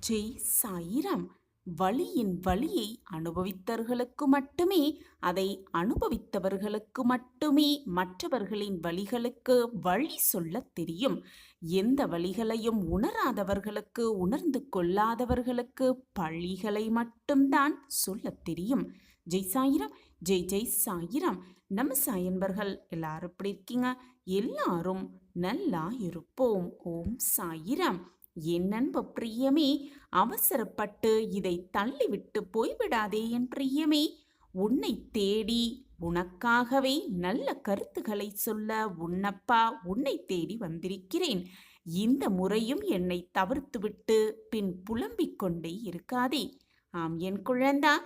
ஜெய் சாயிராம். வலியின் வலியை அனுபவித்தவர்களுக்கு மட்டுமே, அதை அனுபவித்தவர்களுக்கு மட்டுமே மற்றவர்களின் வலிகளுக்கு வழி சொல்லத் தெரியும். எந்த வலிகளையும் உணராதவர்களுக்கு, உணர்ந்து கொள்ளாதவர்களுக்கு பழிகளை மட்டும்தான் சொல்லத் தெரியும். ஜெய் சாயிராம். ஜெய் ஜெய் சாயிராம். நம்ம சாயன்பர்கள் எல்லாரும் எப்படி இருக்கீங்க? எல்லாரும் நல்லா இருப்போம். ஓம் சாயிராம். என் அன்பு பிரியமே, அவசரப்பட்டு இதை தள்ளிவிட்டு போய்விடாதே என் பிரியமே. உன்னை தேடி, உனக்காகவே நல்ல கருத்துக்களை சொல்ல உன்னப்பா உன்னை தேடி வந்திருக்கிறேன். இந்த முறையும் என்னை தவிர்த்துவிட்டு பின் புலம்பிக் கொண்டே இருக்காதே. ஆம் என் குழந்தா,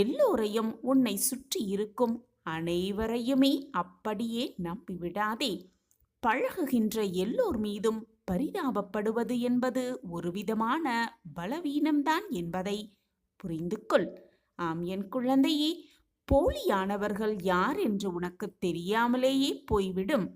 எல்லோரையும், உன்னை சுற்றி இருக்கும் அனைவரையுமே அப்படியே நம்பிவிடாதே. பழகுகின்ற எல்லோர் மீதும் பரிதாபப்படுவது என்பது ஒரு விதமான பலவீனம்தான் என்பதை புரிந்து கொள். ஆம் என் குழந்தையே, போலியானவர்கள் யார் என்று உனக்கு தெரியாமலேயே போய்விடும்.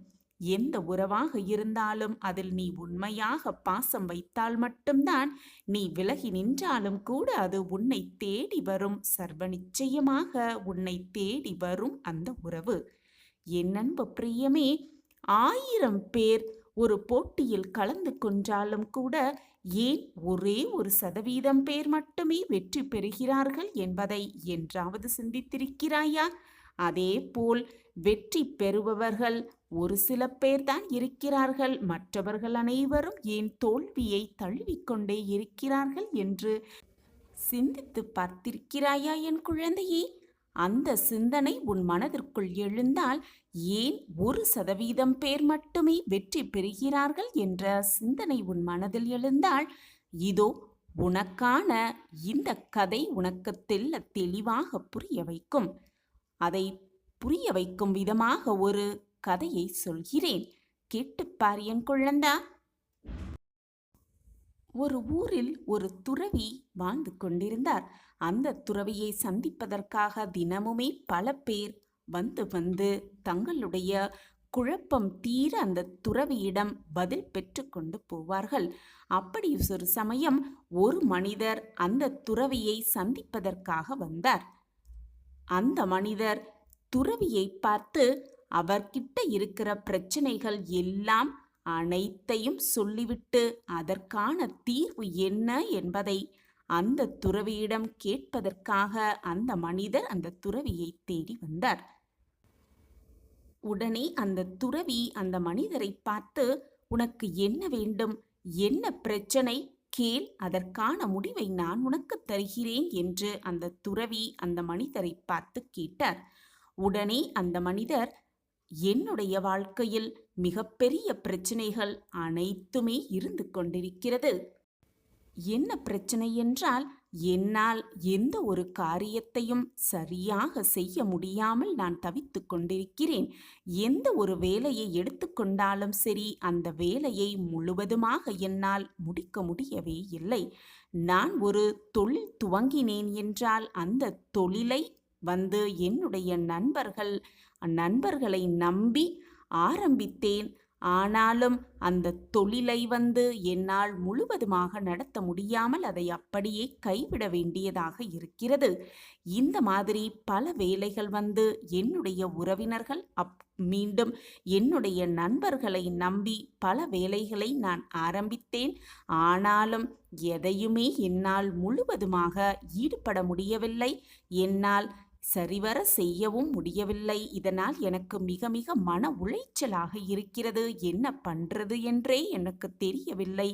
எந்த உறவாக இருந்தாலும் அதில் நீ உண்மையாக பாசம் வைத்தால் மட்டும்தான், நீ விலகி நின்றாலும் கூட அது உன்னை தேடி வரும். சர்வ நிச்சயமாக உன்னை தேடி வரும் அந்த உறவு. என் அன்பு பிரியமே, 1000 பேர் ஒரு போட்டியில் கலந்து கொண்டாலும் கூட ஏன் ஒரே 1% பேர் மட்டுமே வெற்றி பெறுகிறார்கள் என்பதை என்றாவது சிந்தித்திருக்கிறாயா? அதே போல் வெற்றி பெறுபவர்கள் ஒரு சில பேர்தான் இருக்கிறார்கள். மற்றவர்கள் அனைவரும் ஏன் தோல்வியை தழுவிக்கொண்டே இருக்கிறார்கள் என்று சிந்தித்து பார்த்திருக்கிறாயா என் குழந்தையே? அந்த சிந்தனை உன் மனதிற்குள் எழுந்தால், ஏன் 1% பேர் மட்டுமே வெற்றி பெறுகிறார்கள் என்ற சிந்தனை உன் மனதில் எழுந்தால், இதோ உனக்கான இந்த கதை உனக்கு தெளிவாக புரிய வைக்கும். அதை புரிய வைக்கும் விதமாக ஒரு கதையை சொல்கிறேன், கேட்டுப்பார் என் குழந்தா. ஒரு ஊரில் ஒரு துறவி வாழ்ந்து கொண்டிருந்தார். அந்த துறவியை சந்திப்பதற்காக தினமுமே பல பேர் வந்து தங்களுடைய குழப்பம் தீர அந்த துறவியிடம் பதில் பெற்று கொண்டு போவார்கள். அப்படி ஒரு சமயம் ஒரு மனிதர் அந்த துறவியை சந்திப்பதற்காக வந்தார். அந்த மனிதர் துறவியை பார்த்து அவர்கிட்ட இருக்கிற பிரச்சனைகள் எல்லாம் அனைத்தையும் சொல்லிவிட்டு அதற்கான தீர்வு என்ன என்பதை அந்த துறவியிடம் கேட்பதற்காக அந்த மனிதர் அந்த துறவியை தேடி வந்தார். உடனே அந்த துறவி அந்த மனிதரை பார்த்து, உனக்கு என்ன வேண்டும், என்ன பிரச்சனை, கேள், அதற்கான முடிவை நான் உனக்கு தருகிறேன் என்று அந்த துறவி அந்த மனிதரை பார்த்து கேட்டார். உடனே அந்த மனிதர், என்னுடைய வாழ்க்கையில் மிகப்பெரிய பிரச்சனைகள் அனைத்துமே இருந்து கொண்டிருக்கிறது. என்ன பிரச்சனை என்றால், என்னால் எந்த ஒரு காரியத்தையும் சரியாக செய்ய முடியாமல் நான் தவித்து கொண்டிருக்கிறேன். எந்த ஒரு வேலையை எடுத்துக்கொண்டாலும் சரி, அந்த வேலையை முழுவதுமாக என்னால் முடிக்க முடியவே இல்லை. நான் ஒரு தொழில் துவங்கினேன் என்றால் அந்த தொழிலை என்னுடைய நண்பர்களை நம்பி ஆரம்பித்தேன். ஆனாலும் அந்த தொழிலை என்னால் முழுவதுமாக நடத்த முடியாமல் அதை அப்படியே கைவிட வேண்டியதாக இருக்கிறது. இந்த மாதிரி பல வேலைகள் என்னுடைய உறவினர்கள் மீண்டும் என்னுடைய நண்பர்களை நம்பி பல வேலைகளை நான் ஆரம்பித்தேன். ஆனாலும் எதையுமே என்னால் முழுவதுமாக ஈடுபட முடியவில்லை. என்னால் சரிவர செய்யவும் முடியவில்லை. இதனால் எனக்கு மிக மிக மன உளைச்சலாக இருக்கிறது. என்ன பண்றது என்றே எனக்கு தெரியவில்லை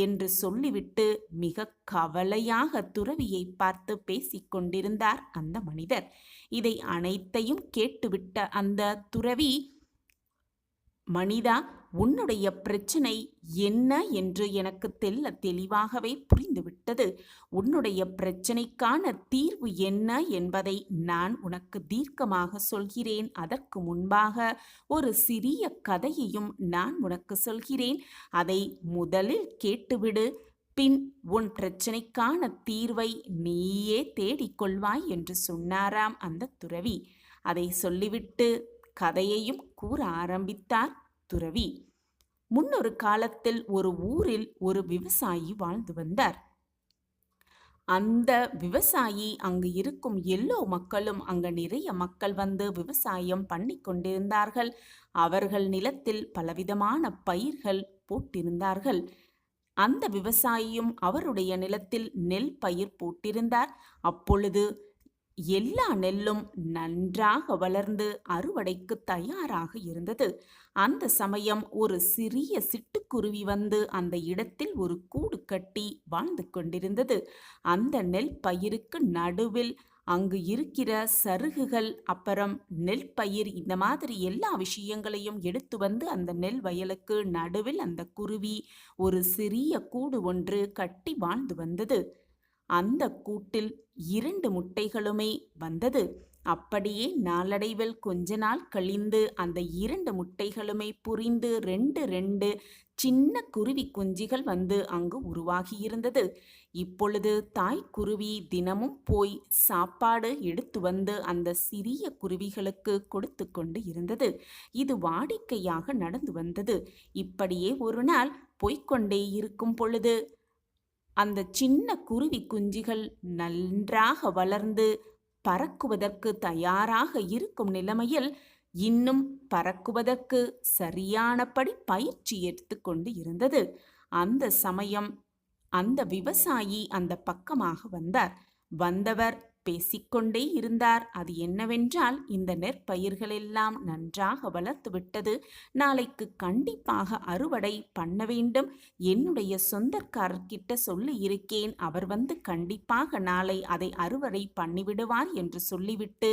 என்று சொல்லிவிட்டு மிக கவலையாக துறவியை பார்த்து பேசிக்கொண்டிருந்தார் அந்த மனிதர். இதை அனைத்தையும் கேட்டுவிட்ட அந்த துறவி, மனிதா, உன்னுடைய பிரச்சனை என்ன என்று எனக்கு தெளிவாகவே புரிந்துவிட்டது. உன்னுடைய பிரச்சனைக்கான தீர்வு என்ன என்பதை நான் உனக்கு தீர்க்கமாக சொல்கிறேன். அதற்கு முன்பாக ஒரு சிறிய கதையையும் நான் உனக்கு சொல்கிறேன். அதை முதலில் கேட்டுவிடு. பின் உன் பிரச்சனைக்கான தீர்வை நீயே தேடிக்கொள்வாய் என்று சொன்னாராம் அந்த துறவி. அதை சொல்லிவிட்டு கதையையும் கூற ஆரம்பித்தார் துறவி. முன்னொரு காலத்தில் ஒரு ஊரில் ஒரு விவசாயி வாழ்ந்து வந்தார். அந்த விவசாயி அங்கு இருக்கும் எல்லோ மக்களும் அங்க நிறைய மக்கள் வந்து விவசாயம் பண்ணி கொண்டிருந்தார்கள். அவர்கள் நிலத்தில் பலவிதமான பயிர்கள் போட்டிருந்தார்கள். அந்த விவசாயியும் அவருடைய நிலத்தில் நெல் பயிர் போட்டிருந்தார். அப்பொழுது எல்லா நெல்லும் நன்றாக வளர்ந்து அறுவடைக்கு தயாராக இருந்தது. அந்த சமயம் ஒரு சிறிய சிட்டுக்குருவி வந்து அந்த இடத்தில் ஒரு கூடு கட்டி வாழ்ந்து கொண்டிருந்தது. அந்த நெல் பயிருக்கு நடுவில் அங்கு இருக்கிற சருகுகள், அப்புறம் நெல் பயிர், இந்த மாதிரி எல்லா விஷயங்களையும் எடுத்து வந்து அந்த நெல் வயலுக்கு நடுவில் அந்த குருவி ஒரு சிறிய கூடு ஒன்று கட்டி வாழ்ந்து வந்தது. அந்த கூட்டில் 2 முட்டைகளுமே வந்தது. அப்படியே நாளடைவில் கொஞ்ச நாள் கழிந்து அந்த 2 முட்டைகளுமே புரிந்து 2 சின்ன குருவி குஞ்சுகள் வந்து அங்கு உருவாகியிருந்தது. இப்பொழுது தாய் குருவி தினமும் போய் சாப்பாடு எடுத்து வந்து அந்த சிறிய குருவிகளுக்கு கொடுத்து கொண்டு இருந்தது. இது வாடிக்கையாக நடந்து வந்தது. இப்படியே ஒரு நாள் போய்க்கொண்டே இருக்கும் பொழுது அந்த சின்ன குருவி குஞ்சுகள் நன்றாக வளர்ந்து பறக்குவதற்கு தயாராக இருக்கும் நிலைமையில் இன்னும் பறக்குவதற்கு சரியானபடி பயிற்சி எடுத்துக்கொண்டு இருந்தது. அந்த சமயம் அந்த விவசாயி அந்த பக்கமாக வந்தார். வந்தவர் பேசிக்கொண்டே இருந்தார். அது என்னவென்றால், இந்த நெற்பயிர்களெல்லாம் நன்றாக வளர்த்து விட்டது, நாளைக்கு கண்டிப்பாக அறுவடை பண்ண வேண்டும், என்னுடைய சொந்தக்காரர்கிட்ட சொல்லி இருக்கேன், அவர் வந்து கண்டிப்பாக நாளை அதை அறுவடை பண்ணிவிடுவார் என்று சொல்லிவிட்டு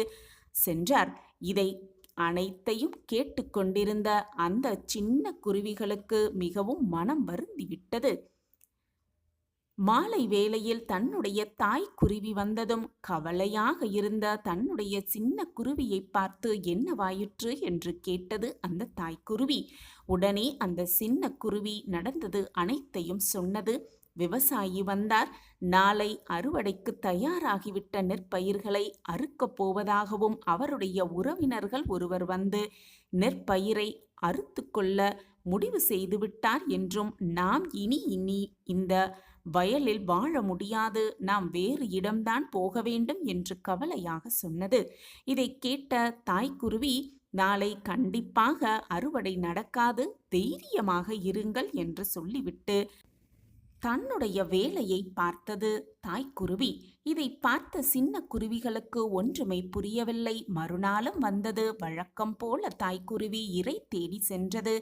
சென்றார். இதை அனைத்தையும் கேட்டுக்கொண்டிருந்த அந்த சின்ன குருவிகளுக்கு மிகவும் மனம் வருந்திவிட்டது. மாலை வேளையில் தன்னுடைய தாய் குருவி வந்ததும் கவலையாக இருந்த தன்னுடைய சின்ன குருவியை பார்த்து என்னவாயிற்று என்று கேட்டது அந்த தாய்க்குருவி. உடனே அந்த சின்ன குருவி நடந்தது அனைத்தையும் சொன்னது. விவசாயி வந்தார். நாளை அறுவடைக்கு தயாராகிவிட்ட நெற்பயிர்களை அறுக்கப் போவதாகவும் அவருடைய உறவினர்கள் ஒருவர் வந்து நெற்பயிரை அறுத்து கொள்ள முடிவு செய்துவிட்டார் என்றும், நாம் இனி இந்த வயலில் வாழ முடியாது, நாம் வேறு இடம்தான் போக வேண்டும் என்று கவலையாக சொன்னது. இதை கேட்ட தாய்க்குருவி, நாளை கண்டிப்பாக அறுவடை நடக்காது, தைரியமாக இருங்கள் என்று சொல்லிவிட்டு தன்னுடைய வேலையை பார்த்தது தாய்க்குருவி. இதை பார்த்த சின்ன குருவிகளுக்கு ஒன்றுமே புரியவில்லை. மறுநாளும் வந்தது. வழக்கம் போல தாய்க்குருவி இரை தேடி சென்றது.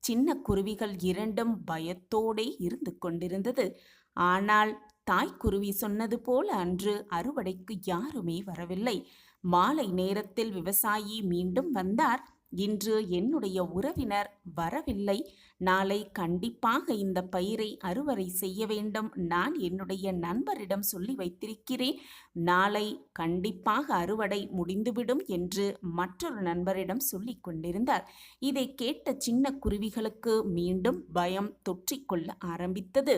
சின்ன குருவிகள் 2ம் பயத்தோடே இருந்து கொண்டிருந்தது. ஆனால் தாய்க்குருவி சொன்னது போல அன்று அறுவடைக்கு யாருமே வரவில்லை. மாலை நேரத்தில் விவசாயி மீண்டும் வந்தார். இன்று என்னுடைய உறவினர் வரவில்லை, நாளை கண்டிப்பாக இந்த பயிரை அறுவடை செய்ய வேண்டும், நான் என்னுடைய நண்பரிடம் சொல்லி வைத்திருக்கிறேன், நாளை கண்டிப்பாக அறுவடை முடிந்துவிடும் என்று மற்றொரு நண்பரிடம் சொல்லி கொண்டிருந்தார். இதை கேட்ட சின்ன குருவிகளுக்கு மீண்டும் பயம் தொற்றிக்கொள்ள ஆரம்பித்தது.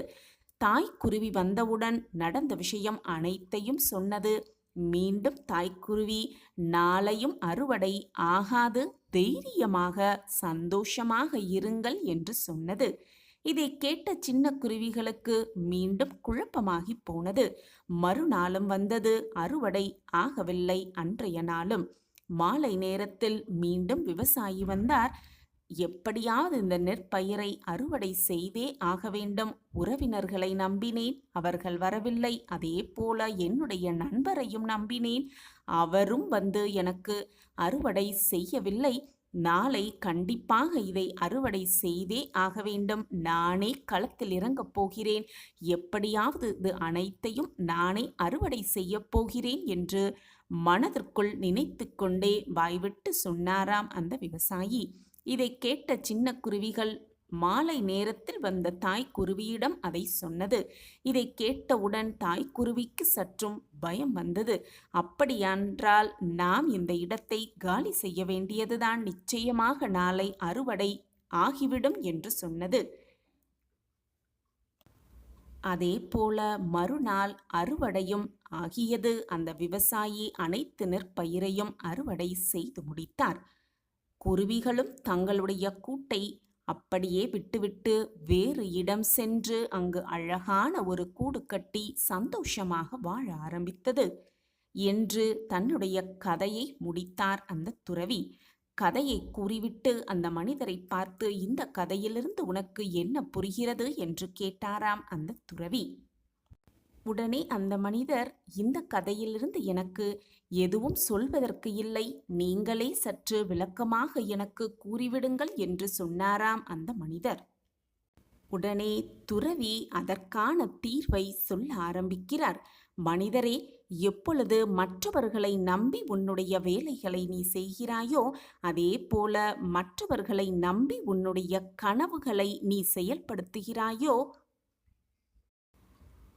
தாய்க்குருவி வந்தவுடன் நடந்த விஷயம் அனைத்தையும் சொன்னது. மீண்டும் தாய்க்குருவி, நாளையும் அறுவடை ஆகாது, தைரியமாக சந்தோஷமாக இருங்கள் என்று சொன்னது. இதை கேட்ட சின்ன குருவிகளுக்கு மீண்டும் குழப்பமாகி போனது. மறுநாளும் வந்தது. அறுவடை ஆகவில்லை. அன்றைய நாளும் மாலை நேரத்தில் மீண்டும் விவசாயி வந்தார். எப்படியாவது இந்த நெற்பயிரை அறுவடை செய்தே ஆக வேண்டும், உறவினர்களை நம்பினேன், அவர்கள் வரவில்லை, அதே போல என்னுடைய நண்பரையும் நம்பினேன், அவரும் வந்து எனக்கு அறுவடை செய்யவில்லை, நாளை கண்டிப்பாக இதை அறுவடை செய்தே ஆக வேண்டும், நானே களத்தில் இறங்கப் போகிறேன், எப்படியாவது இது அனைத்தையும் நானே அறுவடை செய்யப் போகிறேன் என்று மனதிற்குள் நினைத்து கொண்டே வாய்விட்டு சொன்னாராம் அந்த விவசாயி. இதை கேட்ட சின்ன குருவிகள் மாலை நேரத்தில் வந்த தாய்க்குருவியிடம் அதை சொன்னது. இதை கேட்டவுடன் தாய்க்குருவிக்கு சற்றும் பயம் வந்தது. அப்படியென்றால் நாம் இந்த இடத்தை காலி செய்ய வேண்டியதுதான், நிச்சயமாக நாளை அறுவடை ஆகிவிடும் என்று சொன்னது. அதே போல மறுநாள் அறுவடையும் ஆகியது. அந்த விவசாயி அனைத்து நெற்பயிரையும் அறுவடை செய்து முடித்தார். குருவிகளும் தங்களுடைய கூட்டை அப்படியே விட்டுவிட்டு வேறு இடம் சென்று அங்கு அழகான ஒரு கூடு கட்டி சந்தோஷமாக வாழ ஆரம்பித்தது என்று தன்னுடைய கதையை முடித்தார் அந்த துறவி. கதையை கூறிவிட்டு அந்த மனிதரை பார்த்து, இந்த கதையிலிருந்து உனக்கு என்ன புரிகிறது என்று கேட்டாராம் அந்த துறவி. உடனே அந்த மனிதர், இந்த கதையிலிருந்து எனக்கு எதுவும் சொல்வதற்கு இல்லை, நீங்களே சற்று விளக்கமாக எனக்கு கூறிவிடுங்கள் என்று சொன்னாராம் அந்த மனிதர். உடனே துறவி அதற்கான தீர்வை சொல்ல ஆரம்பிக்கிறார். மனிதரே, எப்பொழுது மற்றவர்களை நம்பி உன்னுடைய வேலைகளை நீ செய்கிறாயோ, அதே போல மற்றவர்களை நம்பி உன்னுடைய கனவுகளை நீ செயல்படுத்துகிறாயோ,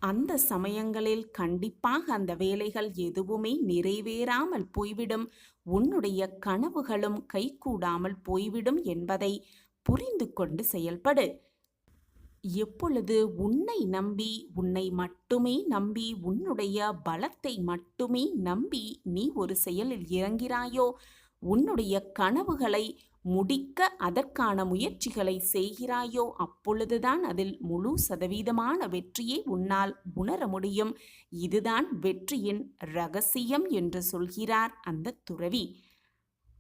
அந்த சமயங்களில் கண்டிப்பாக அந்த வேலைகள் எதுவுமே நிறைவேறாமல் போய்விடும், உன்னுடைய கனவுகளும் கைகூடாமல் போய்விடும் என்பதை புரிந்து கொண்டு செயல்படு. எப்பொழுது உன்னை நம்பி, உன்னை மட்டுமே நம்பி, உன்னுடைய பலத்தை மட்டுமே நம்பி நீ ஒரு செயலில் இறங்கிறாயோ, உன்னுடைய கனவுகளை முடிக்க அதற்கான முயற்சிகளை செய்கிறாயோ, அப்பொழுதுதான் அதில் முழு சதவீதமான வெற்றியை உன்னால் உணர முடியும். இதுதான் வெற்றியின் இரகசியம் என்று சொல்கிறார் அந்த துறவி.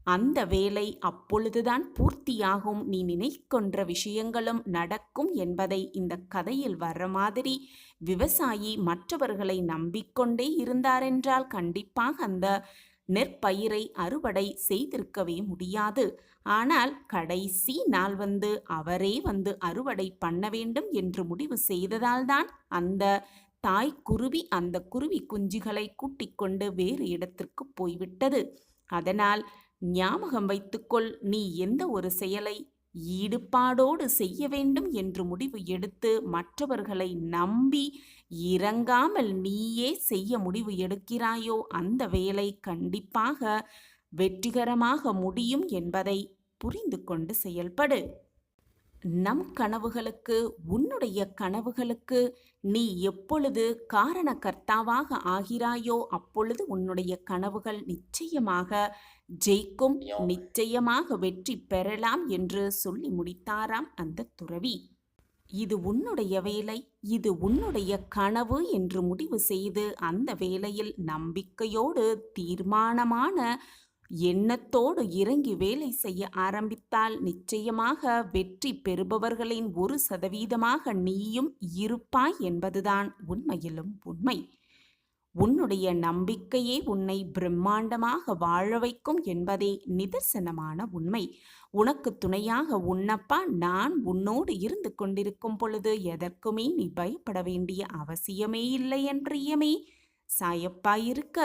அந்த வேலை அப்பொழுதுதான் பூர்த்தியாகும், நீ நினைக்கின்ற விஷயங்களும் நடக்கும் என்பதை இந்த கதையில் வர்ற மாதிரி விவசாயி மற்றவர்களை நம்பிக்கொண்டே இருந்தாரென்றால் கண்டிப்பாக அந்த நெற்பயிரை அறுவடை செய்திருக்கவே முடியாது. ஆனால் கடைசி நாள் அவரே அறுவடை பண்ண வேண்டும் என்று முடிவு செய்ததால்தான் அந்த தாய் குருவி அந்த குருவி குஞ்சுகளை கூட்டிக் கொண்டு வேறு இடத்திற்கு போய்விட்டது. அதனால் ஞாபகம் வைத்துக்கொள், நீ எந்த ஒரு செயலை ஈடுபாடோடு செய்ய வேண்டும் என்று முடிவு எடுத்து மற்றவர்களை நம்பி இறங்காமல் நீயே செய்ய முடிவு எடுக்கிறாயோ, அந்த வேலை கண்டிப்பாக வெற்றிகரமாக முடியும் என்பதை புரிந்து கொண்டு செயல்படு. நம் கனவுகளுக்கு, உன்னுடைய கனவுகளுக்கு நீ எப்பொழுது காரணகர்த்தாவாக ஆகிறாயோ, அப்பொழுது உன்னுடைய கனவுகள் நிச்சயமாக ஜெயிக்கும், நிச்சயமாக வெற்றி பெறலாம் என்று சொல்லி முடித்தாராம் அந்த துறவி. இது உன்னுடைய வேலை, இது உன்னுடைய கனவு என்று முடிவு செய்து அந்த வேலையில் நம்பிக்கையோடு, தீர்மானமான எண்ணத்தோடு இறங்கி வேலை செய்ய ஆரம்பித்தால் நிச்சயமாக வெற்றி பெறுபவர்களின் 1% நீயும் இருப்பாய் என்பதுதான் உண்மையிலும் உண்மை. உன்னுடைய நம்பிக்கையே உன்னை பிரம்மாண்டமாக வாழ வைக்கும் என்பதே நிதர்சனமான உண்மை. உனக்கு துணையாக உன்னப்பா நான் உன்னோடு இருந்து கொண்டிருக்கும் பொழுது எதற்குமே நீ பயப்பட வேண்டிய அவசியமே இல்லை என் பிரியமே. சாயப்பா இருக்க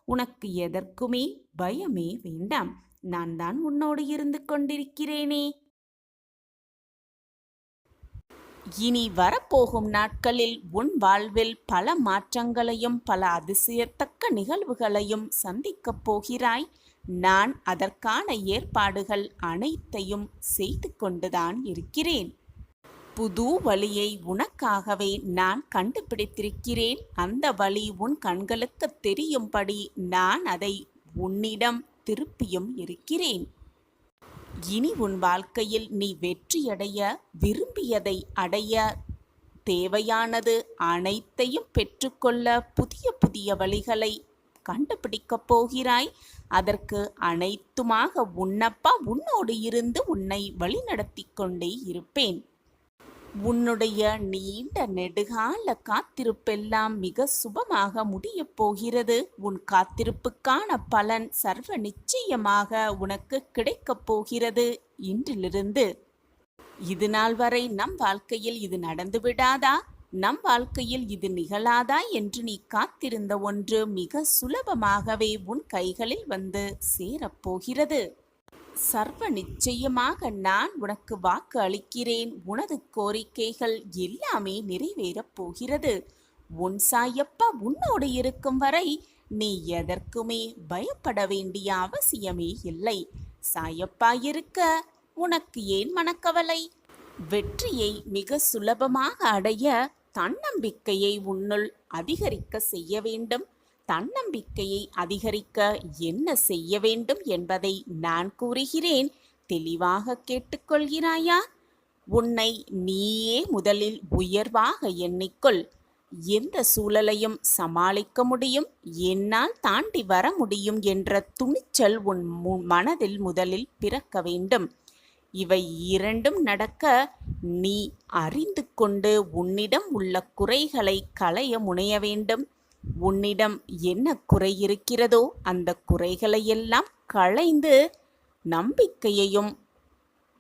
உனக்கு எதற்குமே பயமே வேண்டாம். நான் தான் உன்னோடு இருந்து கொண்டிருக்கிறேனே. இனி வரப்போகும் நாட்களில் உன் வாழ்வில் பல மாற்றங்களையும் பல அதிசயத்தக்க நிகழ்வுகளையும் சந்திக்கப் போகிறாய். நான் அதற்கான ஏற்பாடுகள் அனைத்தையும் செய்து கொண்டுதான் இருக்கிறேன். புது வழியை உனக்காகவே நான் கண்டுபிடித்திருக்கிறேன். அந்த வழி உன் கண்களுக்கு தெரியும்படி நான் அதை உன்னிடம் திருப்பியும் இருக்கிறேன். இனி உன் வாழ்க்கையில் நீ வெற்றியடைய, விரும்பியதை அடைய, தேவையானது அனைத்தையும் பெற்றுக்கொள்ள புதிய புதிய வழிகளை கண்டுபிடிக்கப் போகிறாய். அதற்கு அனைத்துமாக உன்னப்பா உன்னோடு இருந்து உன்னை வழிநடத்தி கொண்டே இருப்பேன். உன்னுடைய நீண்ட நெடுகால காத்திருப்பெல்லாம் மிக சுபமாக முடியப் போகிறது. உன் காத்திருப்புக்கான பலன் சர்வ நிச்சயமாக உனக்கு கிடைக்கப் போகிறது இன்றிலிருந்து. இது நாள் வரை நம் வாழ்க்கையில் இது நடந்து விடாதா, நம் வாழ்க்கையில் இது நிகழாதா என்று நீ காத்திருந்த ஒன்று மிக சுலபமாகவே உன் கைகளில் சேரப்போகிறது. சர்வ நிச்சயமாக நான் உனக்கு வாக்கு அளிக்கிறேன். உனது கோரிக்கைகள் எல்லாமே நிறைவேறப் போகிறது. உன் சாயப்பா உன்னோடு இருக்கும் வரை நீ எதற்குமே பயப்பட வேண்டிய அவசியமே இல்லை. சாயப்பா இருக்க உனக்கு ஏன் மனக்கவலை? வெற்றியை மிக சுலபமாக அடைய தன்னம்பிக்கையை உன்னுள் அதிகரிக்க செய்ய வேண்டும். தன்னம்பிக்கையை அதிகரிக்க என்ன செய்ய வேண்டும் என்பதை நான் கூறுகிறேன். தெளிவாக கேட்டுக்கொள்கிறாயா? உன்னை நீயே முதலில் உயர்வாக எண்ணிக்கொள். எந்த சூழலையும் சமாளிக்க முடியும், என்னால் தாண்டி வர முடியும் என்ற துணிச்சல் உன் மனதில் முதலில் பிறக்க வேண்டும். இவை இரண்டும் நடக்க நீ அறிந்து கொண்டு உன்னிடம் உள்ள குறைகளை களைய முனைய வேண்டும். உன்னிடம் என்ன குறை இருக்கிறதோ அந்த குறைகளையெல்லாம் களைந்து நம்பிக்கையையும்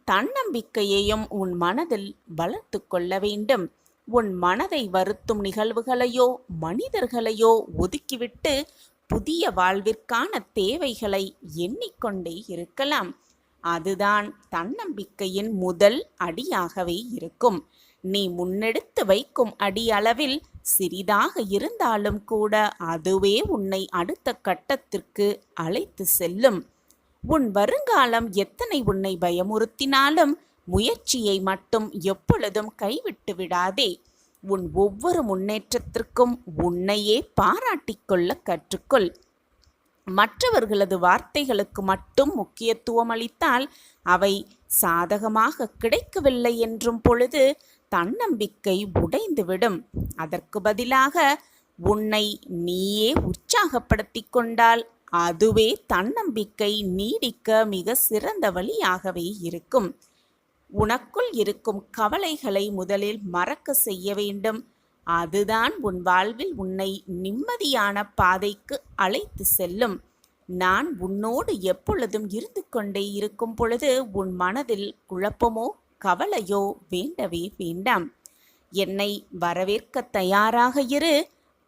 தன்னம்பிக்கையையும் உன் மனதில் வளர்த்து கொள்ள வேண்டும். உன் மனதை வருத்தும் நிகழ்வுகளையோ மனிதர்களையோ ஒதுக்கிவிட்டு புதிய வாழ்விற்கான தேவைகளை எண்ணிக்கொண்டே இருக்கலாம். அதுதான் தன்னம்பிக்கையின் முதல் அடியாகவே இருக்கும். நீ முன்னெடுத்து வைக்கும் அடி அளவில் சிறிதாக இருந்தாலும் கூட அதுவே உன்னை அடுத்த கட்டத்திற்கு அழைத்து செல்லும். உன் வருங்காலம் எத்தனை உன்னை பயமுறுத்தினாலும் முயற்சியை மட்டும் எப்பொழுதும் கைவிட்டு விடாதே. உன் ஒவ்வொரு முன்னேற்றத்திற்கும் உன்னையே பாராட்டிக் கொள்ள கற்றுக்கொள். மற்றவர்களது வார்த்தைகளுக்கு மட்டும் முக்கியத்துவம் அளித்தால் அவை சாதகமாக கிடைக்கவில்லை என்றும் பொழுது தன்னம்பிக்கை உடைந்துவிடும். அதற்கு பதிலாக உன்னை நீயே உற்சாகப்படுத்தி கொண்டால் அதுவே தன்னம்பிக்கை நீடிக்க மிக சிறந்த வழியாகவே இருக்கும். உனக்குள் இருக்கும் கவலைகளை முதலில் மறக்க செய்ய வேண்டும். அதுதான் உன் வாழ்வில் உன்னை நிம்மதியான பாதைக்கு அழைத்து செல்லும். நான் உன்னோடு எப்பொழுதும் இருந்து கொண்டே இருக்கும் பொழுது உன் மனதில் குழப்பமோ கவலையோ வேண்டவே வேண்டாம். என்னை வரவேற்க தயாராக இரு.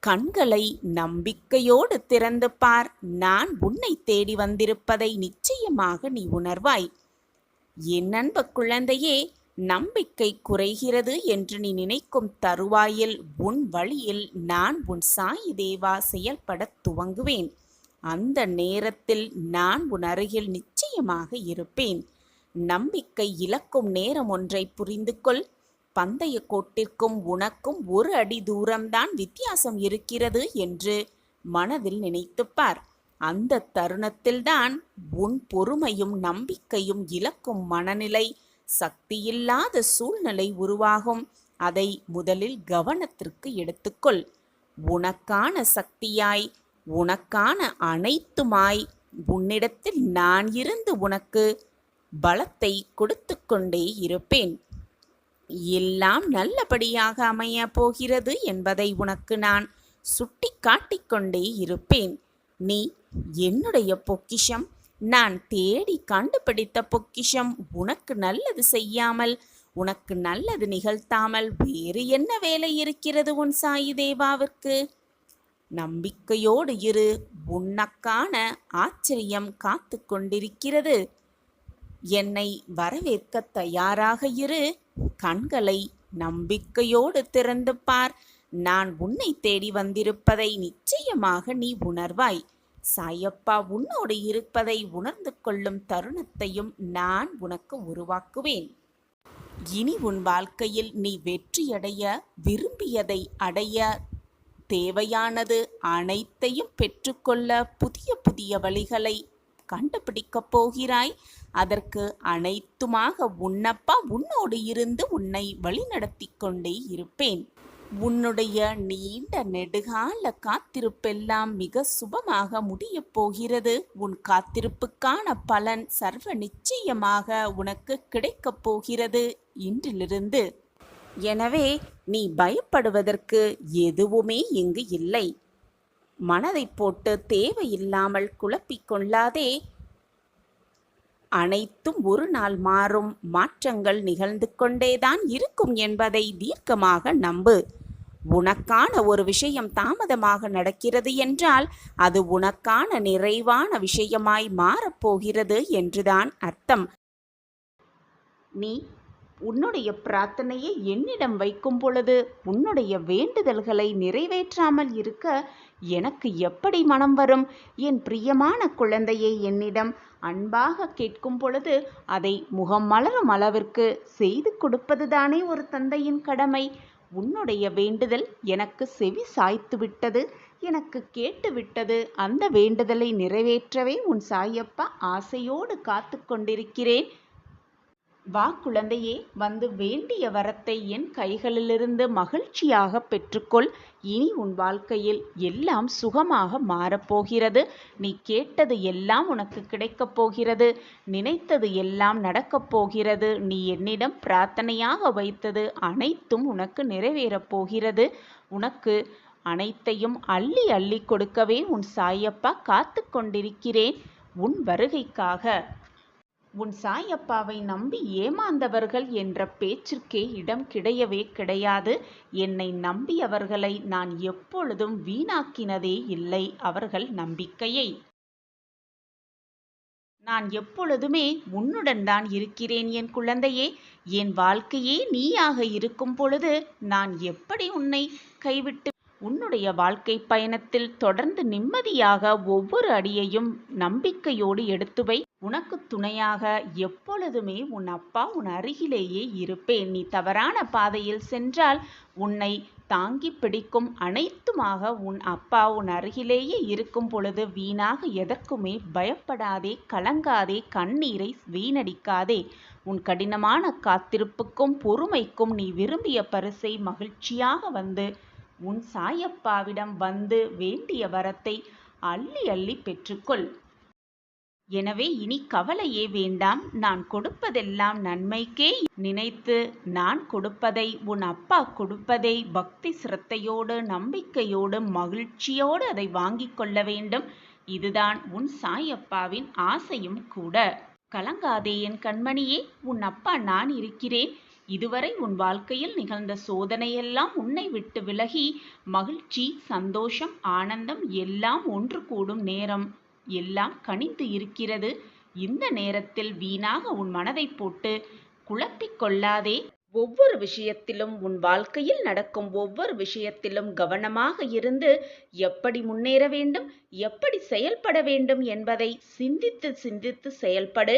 கண்களை நம்பிக்கையோடு திறந்து பார். நான் உன்னை தேடி வந்திருப்பதை நிச்சயமாக நீ உணர்வாய். என் அன்பு குழந்தையே, நம்பிக்கை குறைகிறது என்று நீ நினைக்கும் தருவாயில் உன் வழியில் நான் உன் சாயி தேவா செயல்படத் துவங்குவேன். அந்த நேரத்தில் நான் உன் அருகில் நிச்சயமாக இருப்பேன். நம்பிக்கை இழக்கும் நேரம் ஒன்றை புரிந்து கொள். பந்தய கோட்டிற்கும் உனக்கும் ஒரு அடி தூரம்தான் வித்தியாசம் இருக்கிறது என்று மனதில் நினைத்துப்பார். அந்த தருணத்தில்தான் உன் பொறுமையும் நம்பிக்கையும் இழக்கும் மனநிலை, சக்தியில்லாத சூழ்நிலை உருவாகும். அதை முதலில் கவனத்திற்கு எடுத்துக்கொள். உனக்கான சக்தியாய், உனக்கான அனைத்துமாய் உன்னிடத்தில் நான் இருந்து உனக்கு பலத்தை கொடுத்து கொண்டே இருப்பேன். எல்லாம் நல்லபடியாக அமைய போகிறது என்பதை உனக்கு நான் சுட்டி காட்டிக்கொண்டே இருப்பேன். நீ என்னுடைய பொக்கிஷம். நான் தேடி கண்டுபிடித்த பொக்கிஷம். உனக்கு நல்லது செய்யாமல், உனக்கு நல்லது நிகழ்த்தாமல் வேறு என்ன வேலை இருக்கிறது உன் சாயி தேவாவிற்கு? நம்பிக்கையோடு இரு. உனக்கான ஆச்சரியம் காத்து கொண்டிருக்கிறது. என்னை வரவேற்க தயாராக இரு. கண்களை நம்பிக்கையோடு திறந்து பார். நான் உன்னை தேடி வந்திருப்பதை நிச்சயமாக நீ உணர்வாய். சாயப்பா உன்னோடு இருப்பதை உணர்ந்து கொள்ளும் தருணத்தையும் நான் உனக்கு உருவாக்குவேன். இனி உன் வாழ்க்கையில் நீ வெற்றியடைய, விரும்பியதை அடைய, தேவையானது அனைத்தையும் பெற்றுக்கொள்ள புதிய புதிய வழிகளை கண்டுபிடிக்கப் போகிறாய். அதற்கு அனைத்துமாக உன்னப்பா உன்னோடு இருந்து உன்னை வழிநடத்தி கொண்டே இருப்பேன். உன்னுடைய நீண்ட நெடுகால காத்திருப்பெல்லாம் மிக சுபமாக முடியப் போகிறது. உன் காத்திருப்புக்கான பலன் சர்வ நிச்சயமாக உனக்கு கிடைக்கப் போகிறது இன்றிலிருந்து. எனவே நீ பயப்படுவதற்கு எதுவுமே இங்கு இல்லை. மனதை போட்டு தேவையில்லாமல் குழப்பிக்கொள்ளாதே. அனைத்தும் ஒரு நாள் மாறும். மாற்றங்கள் நிகழ்ந்து கொண்டேதான் இருக்கும் என்பதை தீர்க்கமாக நம்பு. உனக்கான ஒரு விஷயம் தாமதமாக நடக்கிறது என்றால் அது உனக்கான நிறைவான விஷயமாய் மாறப்போகிறது என்றுதான் அர்த்தம். நீ உன்னுடைய பிரார்த்தனையை என்னிடம் வைக்கும் பொழுது உன்னுடைய வேண்டுதல்களை நிறைவேற்றாமல் இருக்க எனக்கு எப்படி மனம் வரும்? என் பிரியமான குழந்தையை என்னிடம் அன்பாக கேட்கும் பொழுது அதை முகம் மலரும் அளவிற்கு செய்து கொடுப்பதுதானே ஒரு தந்தையின் கடமை. உன்னுடைய வேண்டுதல் எனக்கு செவி சாய்த்து விட்டது, எனக்கு கேட்டு விட்டது. அந்த வேண்டுதலை நிறைவேற்றவே உன் சாயப்பா ஆசையோடு காத்து கொண்டிருக்கிறேன். வா குழந்தையே, வந்து வேண்டிய வரத்தை என் கைகளிலிருந்து மகிழ்ச்சியாக பெற்றுக்கொள். இனி உன் வாழ்க்கையில் எல்லாம் சுகமாக மாறப்போகிறது. நீ கேட்டது எல்லாம் உனக்கு கிடைக்கப் போகிறது. நினைத்தது எல்லாம் நடக்கப் போகிறது. நீ என்னிடம் பிரார்த்தனையாக வைத்தது அனைத்தும் உனக்கு நிறைவேறப் போகிறது. உனக்கு அனைத்தையும் அள்ளி அள்ளி கொடுக்கவே உன் சாயப்பா காத்து கொண்டிருக்கிறேன் உன் வருகைக்காக. உன் சாயப்பாவை நம்பி ஏமாந்தவர்கள் என்ற பேச்சிற்கே இடம் கிடையவே கிடையாது. என்னை நம்பியவர்களை நான் எப்பொழுதும் வீணாக்கினதே இல்லை அவர்கள் நம்பிக்கையை. நான் எப்பொழுதுமே உன்னுடன் தான் இருக்கிறேன் என் குழந்தையே. என் வாழ்க்கையே நீயாக இருக்கும் பொழுது நான் எப்படி உன்னை கைவிட்டு உன்னுடைய வாழ்க்கை பயணத்தில் தொடர்ந்து நிம்மதியாக ஒவ்வொரு அடியையும் நம்பிக்கையோடு எடுத்து வை. உனக்கு துணையாக எப்பொழுதுமே உன் அப்பா உன் அருகிலேயே இருப்பேன். நீ தவறான பாதையில் சென்றால் உன்னை தாங்கி பிடிக்கும் அனைத்துமாக உன் அப்பா உன் அருகிலேயே இருக்கும் பொழுது வீணாக எதற்குமே பயப்படாதே, கலங்காதே, கண்ணீரை வீணடிக்காதே. உன் கடினமான காத்திருப்புக்கும் பொறுமைக்கும் நீ விரும்பிய பரிசை மகிழ்ச்சியாக வந்து உன் சாயப்பாவிடம் வந்து வேண்டிய வரத்தை அள்ளி அள்ளி பெற்றுக்கொள். எனவே இனி கவலையே வேண்டாம். நான் கொடுப்பதெல்லாம் நன்மைக்கே நினைத்து நான் கொடுப்பதை, உன் அப்பா கொடுப்பதை பக்தி சிரத்தையோடு நம்பிக்கையோடு மகிழ்ச்சியோடு அதை வாங்கி கொள்ள வேண்டும். இதுதான் உன் சாயப்பாவின் ஆசையும் கூட. கலங்காதே என் கண்மணியே, உன் அப்பா நான் இருக்கிறேன். இதுவரை உன் வாழ்க்கையில் நிகழ்ந்த சோதனையெல்லாம் உன்னை விட்டு விலகி மகிழ்ச்சி, சந்தோஷம், ஆனந்தம் எல்லாம் ஒன்று கூடும் நேரம் எல்லாம் கனிந்து இருக்கிறது. இந்த நேரத்தில் வீணாக உன் மனதை போட்டு குழப்பிக் கொள்ளாதே. ஒவ்வொரு விஷயத்திலும், உன் வாழ்க்கையில் நடக்கும் ஒவ்வொரு விஷயத்திலும் கவனமாக இருந்து எப்படி முன்னேற வேண்டும், எப்படி செயல்பட வேண்டும் என்பதை சிந்தித்து சிந்தித்து செயல்படு.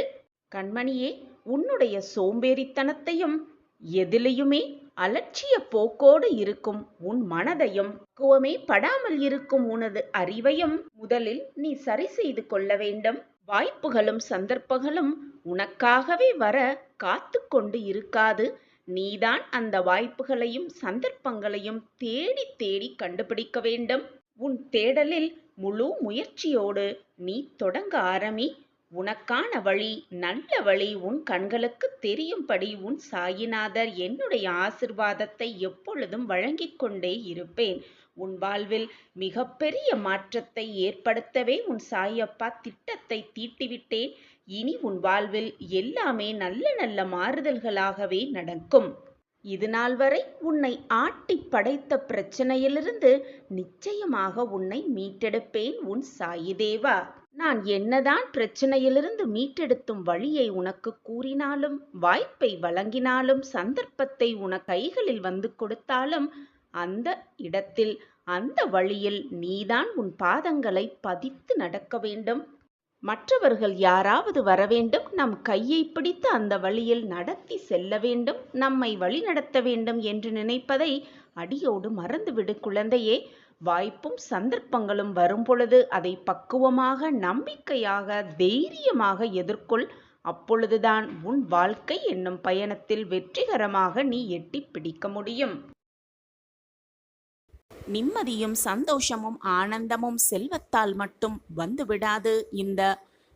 கண்மணியே, உன்னுடைய சோம்பேறித்தனத்தையும் எதிலையுமே அலட்சிய போக்கோடு இருக்கும் உன் மனதையும், பக்குவமே படாமல் இருக்கும் உனது அறிவையும் முதலில் நீ சரி செய்து கொள்ள வேண்டும். வாய்ப்புகளும் சந்தர்ப்பங்களும் உனக்காகவே வர காத்து கொண்டு இருக்காது. நீதான் அந்த வாய்ப்புகளையும் சந்தர்ப்பங்களையும் தேடி தேடி கண்டுபிடிக்க வேண்டும். உன் தேடலில் முழு முயற்சியோடு நீ தொடங்க ஆரம்பி. உனக்கான வழி, நல்ல வழி உன் கண்களுக்கு தெரியும்படி உன் சாயிநாதர் என்னுடைய ஆசிர்வாதத்தை எப்பொழுதும் வழங்கிக் கொண்டே இருப்பேன். உன் வாழ்வில் மிகப்பெரிய மாற்றத்தை ஏற்படுத்தவே உன் சாயப்பா திட்டத்தை தீட்டிவிட்டேன். இனி உன் வாழ்வில் எல்லாமே நல்ல நல்ல மாறுதல்களாகவே நடக்கும். இதுநாள் வரை உன்னை ஆட்டி படைத்த பிரச்சனையிலிருந்து நிச்சயமாக உன்னை மீட்டெடுப்பேன் உன் சாயி தேவா. நான் என்னதான் பிரச்சனையிலிருந்து மீட்டெடுத்தும் வழியை உனக்கு கூறினாலும், வாய்ப்பை வழங்கினாலும், சந்தர்ப்பத்தை உன கைகளில் வந்து கொடுத்தாலும், அந்த இடத்தில் அந்த வழியில் நீதான் உன் பாதங்களை பதித்து நடக்க வேண்டும். மற்றவர்கள் யாராவது வரவேண்டும், நம் கையை பிடித்து அந்த வழியில் நடத்தி செல்ல வேண்டும், நம்மை வழிநடத்த வேண்டும் என்று நினைப்பதை அடியோடு மறந்துவிடு குழந்தையே. வாய்ப்பும் சந்தர்ப்பங்களும் வரும்பொழுது அதை பக்குவமாக, நம்பிக்கையாக, தைரியமாக எதிர்கொள். அப்பொழுதுதான் உன் வாழ்க்கை என்னும் பயணத்தில் வெற்றிகரமாக நீ எட்டி பிடிக்க முடியும். நிம்மதியும் சந்தோஷமும் ஆனந்தமும் செல்வத்தால் மட்டும் வந்துவிடாது. இந்த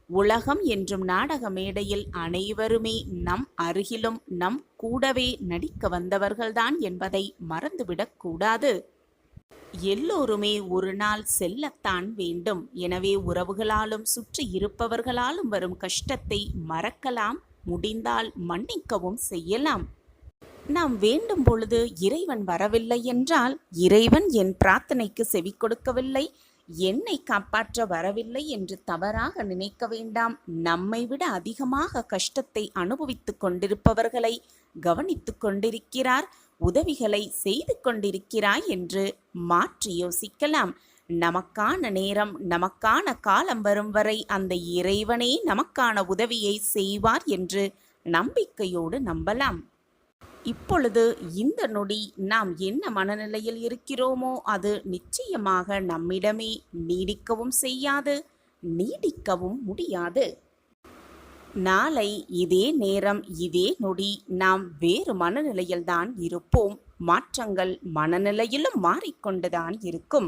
உலகம் என்றும் நாடக மேடையில் அனைவருமே நம் அருகிலும் நம் கூடவே நடிக்க வந்தவர்கள்தான் என்பதை மறந்துவிடக் கூடாது. எல்லோருமே ஒரு நாள் செல்லத்தான் வேண்டும். எனவே உறவுகளாலும் சுற்றி இருப்பவர்களாலும் வரும் கஷ்டத்தை மறக்கலாம், முடிந்தால் மன்னிக்கவும் செய்யலாம். நாம் வேண்டும் பொழுது இறைவன் வரவில்லை என்றால், இறைவன் என் பிரார்த்தனைக்கு செவி கொடுக்கவில்லை, என்னை காப்பாற்ற வரவில்லை என்று தவறாக நினைக்க வேண்டாம். நம்மை விட அதிகமாக கஷ்டத்தை அனுபவித்துக் கொண்டிருப்பவர்களை கவனித்துக் கொண்டிருக்கிறார், உதவிகளை செய்து கொண்டிருக்கிறாய் என்று மாற்றி யோசிக்கலாம். நமக்கான நேரம், நமக்கான காலம் வரும் வரை அந்த இறைவனே நமக்கான உதவியை செய்வார் என்று நம்பிக்கையோடு நம்பலாம். இப்பொழுது இந்த நொடி நாம் என்ன மனநிலையில் இருக்கிறோமோ அது நிச்சயமாக நம்மிடமே நீடிக்கவும் செய்யாது, நீடிக்கவும் முடியாது. நாளை இதே நேரம் இதே நொடி நாம் வேறு மனநிலையில்தான் இருப்போம். மாற்றங்கள் மனநிலையிலும் மாறிக்கொண்டுதான் இருக்கும்.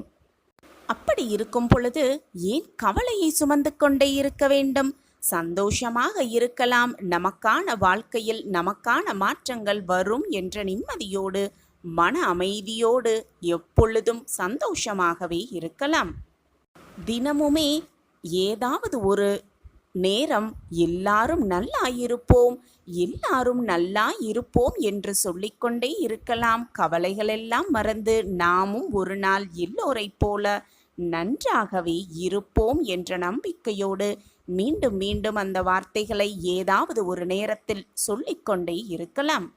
அப்படி இருக்கும் பொழுது ஏன் கவலையை சுமந்து கொண்டே இருக்க வேண்டும்? சந்தோஷமாக இருக்கலாம். நமக்கான வாழ்க்கையில் நமக்கான மாற்றங்கள் வரும் என்ற நிம்மதியோடு, மன அமைதியோடு எப்பொழுதும் சந்தோஷமாகவே இருக்கலாம். தினமுமே ஏதாவது ஒரு நேரம் எல்லாரும் நல்லா இருப்போம், எல்லாரும் நல்லா இருப்போம் என்று சொல்லிக்கொண்டே இருக்கலாம். கவலைகளெல்லாம் மறந்து நாமும் ஒரு நாள் எல்லோரைப் போல நன்றாகவே இருப்போம் என்ற நம்பிக்கையோடு மீண்டும் மீண்டும் அந்த வார்த்தைகளை ஏதாவது ஒரு நேரத்தில் சொல்லிக்கொண்டே இருக்கலாம்.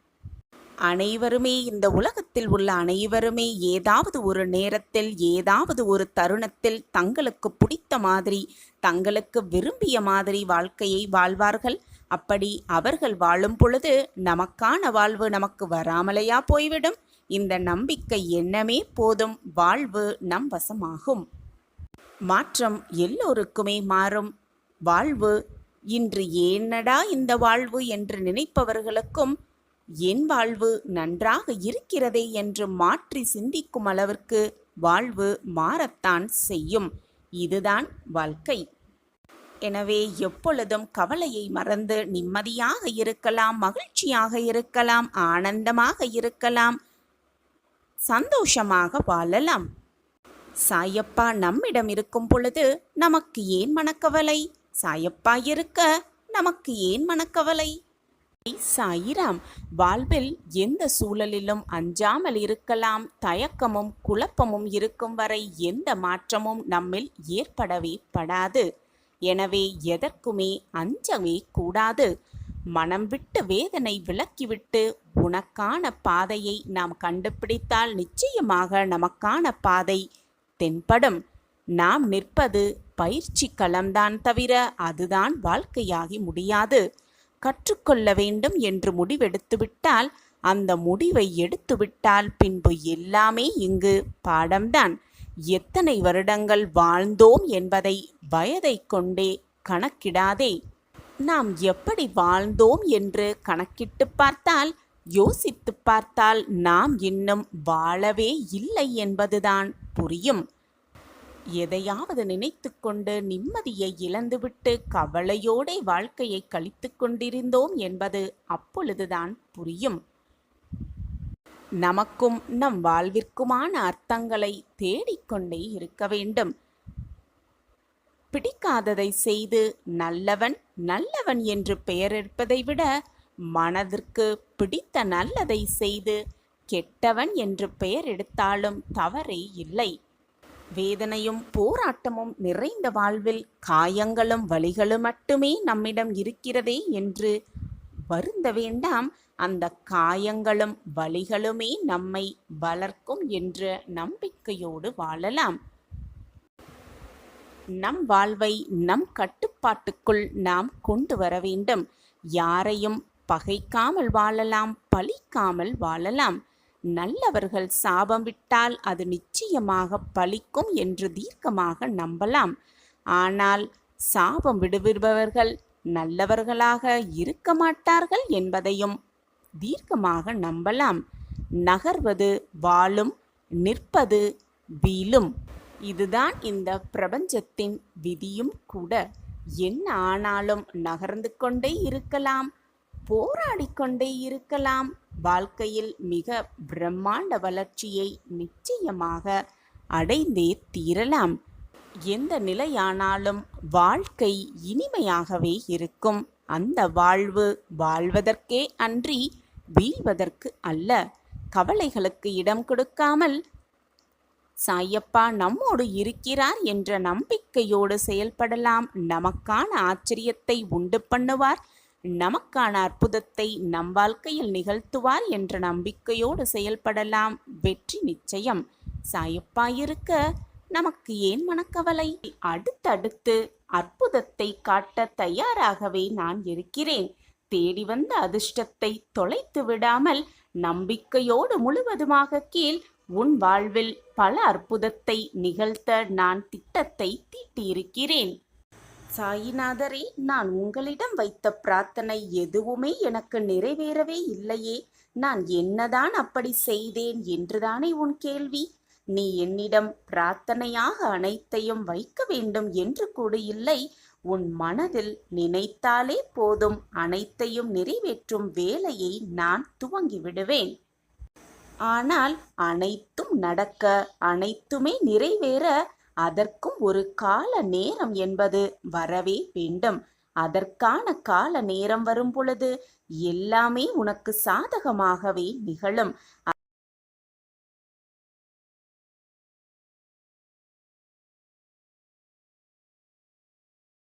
அனைவருமே, இந்த உலகத்தில் உள்ள அனைவருமே ஏதாவது ஒரு நேரத்தில் ஏதாவது ஒரு தருணத்தில் தங்களுக்கு பிடித்த மாதிரி, தங்களுக்கு விரும்பிய மாதிரி வாழ்க்கையை வாழ்வார்கள். அப்படி அவர்கள் வாழும் பொழுது நமக்கான வாழ்வு நமக்கு வராமலையா போய்விடும்? இந்த நம்பிக்கை எண்ணமே போதும், வாழ்வு நம் வசமாகும். மாற்றம் எல்லோருக்குமே மாறும். வாழ்வு இன்று ஏனடா இந்த வாழ்வு என்று நினைப்பவர்களுக்கும் என் வாழ்வு நன்றாக இருக்கிறதே என்று மாற்றி சிந்திக்கும் அளவிற்கு வாழ்வு மாறத்தான் செய்யும். இதுதான் வாழ்க்கை. எனவே எப்பொழுதும் கவலையை மறந்து நிம்மதியாக இருக்கலாம், மகிழ்ச்சியாக இருக்கலாம், ஆனந்தமாக இருக்கலாம், சந்தோஷமாக வாழலாம். சாயப்பா நம்மிடம் இருக்கும் பொழுது நமக்கு ஏன் மனக்கவலை? சாயப்பா இருக்க நமக்கு ஏன் மனக்கவலை? சாயிராம். வாழ்வில் எந்த சூழலிலும் அஞ்சாமல் இருக்கலாம். தயக்கமும் குழப்பமும் இருக்கும் வரை எந்த மாற்றமும் நம்மில் ஏற்படவே படாது. எனவே எதற்குமே அஞ்சவே கூடாது. மனம் விட்டு வேதனை விலக்கிவிட்டு உனக்கான பாதையை நாம் கண்டுபிடித்தால் நிச்சயமாக நமக்கான பாதை தென்படும். நாம் நிற்பது பயிற்சி களம்தான் தவிர அதுதான் வாழ்க்கையாகி முடியாது. கற்றுக்கொள்ள வேண்டும் என்று முடிவெடுத்துவிட்டால், அந்த முடிவை எடுத்துவிட்டால் பின்பு எல்லாமே இங்கு பாடம்தான். எத்தனை வருடங்கள் வாழ்ந்தோம் என்பதை வயதை கொண்டே கணக்கிடாதே. நாம் எப்படி வாழ்ந்தோம் என்று கணக்கிட்டு பார்த்தால், யோசித்து பார்த்தால் நாம் இன்னும் வாழவே இல்லை என்பதுதான் புரியும். எதையாவது நினைத்து கொண்டு நிம்மதியை இழந்துவிட்டு கவலையோടെ வாழ்க்கையை கழித்து கொண்டிருந்தோம் என்பது அப்பொழுதுதான் புரியும். நமக்கும் நம் வாழ்விற்குமான அர்த்தங்களை தேடிக்கொண்டே இருக்க வேண்டும். பிடிக்காததை செய்து நல்லவன் நல்லவன் என்று பெயரெடுப்பதை விட, மனதிற்கு பிடித்த நல்லதை செய்து கெட்டவன் என்று பெயர் எடுத்தாலும் தவறே இல்லை. வேதனையும் போராட்டமும் நிறைந்த வாழ்வில் காயங்களும் வலிகளும் மட்டுமே நம்மிடம் இருக்கிறதே என்று வருந்த வேண்டாம். அந்த காயங்களும் வலிகளுமே நம்மை வளர்க்கும் என்ற நம்பிக்கையோடு வாழலாம். நம் வாழ்வை நம் கட்டுப்பாட்டுக்குள் நாம் கொண்டு வர வேண்டும். யாரையும் பகைக்காமல் வாழலாம், பழிக்காமல் வாழலாம். நல்லவர்கள் சாபம் விட்டால் அது நிச்சயமாக பலிக்கும் என்று தீர்க்கமாக நம்பலாம். ஆனால் சாபம் விடுவிப்பவர்கள் நல்லவர்களாக இருக்க மாட்டார்கள் என்பதையும் தீர்க்கமாக நம்பலாம். நகர்வது வாழும், நிற்பது வீழும். இதுதான் இந்த பிரபஞ்சத்தின் விதியும் கூட. என்ன ஆனாலும் நகர்ந்து கொண்டே இருக்கலாம், போராடிக்கொண்டே இருக்கலாம். வாழ்க்கையில் மிக பிரம்மாண்ட வளர்ச்சியை நிச்சயமாக அடைந்தே தீரலாம். எந்த நிலையானாலும் வாழ்க்கை இனிமையாகவே இருக்கும். அந்த வாழ்வு வாழ்வதற்கே அன்றி வீழ்வதற்கு அல்ல. கவலைகளுக்கு இடம் கொடுக்காமல் சாயப்பா நம்மோடு இருக்கிறார் என்ற நம்பிக்கையோடு செயல்படலாம். நமக்கான ஆச்சரியத்தை உண்டு பண்ணுவார், நமக்கான அற்புதத்தை நம் வாழ்க்கையில் நிகழ்த்துவார் என்ற நம்பிக்கையோடு செயல்படலாம். வெற்றி நிச்சயம். சாயப்பா இருக்க நமக்கு ஏன் மனக்கவலை? அடுத்தடுத்து அற்புதத்தை காட்ட தயாராகவே நான் இருக்கிறேன். தேடி வந்த அதிர்ஷ்டத்தை தொலைத்து விடாமல் நம்பிக்கையோடு முழுவதுமாக கீழ் உன் வாழ்வில் பல அற்புதத்தை நிகழ்த்த நான் திட்டத்தை தீட்டியிருக்கிறேன். சாயிநாதரே, நான் உங்களிடம் வைத்த பிரார்த்தனை எதுவுமே எனக்கு நிறைவேறவே இல்லையே. நான் என்னதான் அப்படி செய்தேன் என்றுதானே உன் கேள்வி? நீ என்னிடம் பிரார்த்தனையாக அனைத்தையும் வைக்க வேண்டும் என்று கூட இல்லை. உன் மனதில் நினைத்தாலே போதும், அனைத்தையும் நிறைவேற்றும் வேலையை நான் துவங்கி விடுவேன். ஆனால் அனைத்தும் நடக்க, அனைத்துமே நிறைவேற அதற்கும் ஒரு கால நேரம் என்பது வரவே வேண்டும். அதற்கான கால நேரம் வரும் பொழுது எல்லாமே உனக்கு சாதகமாகவே நிகழும்.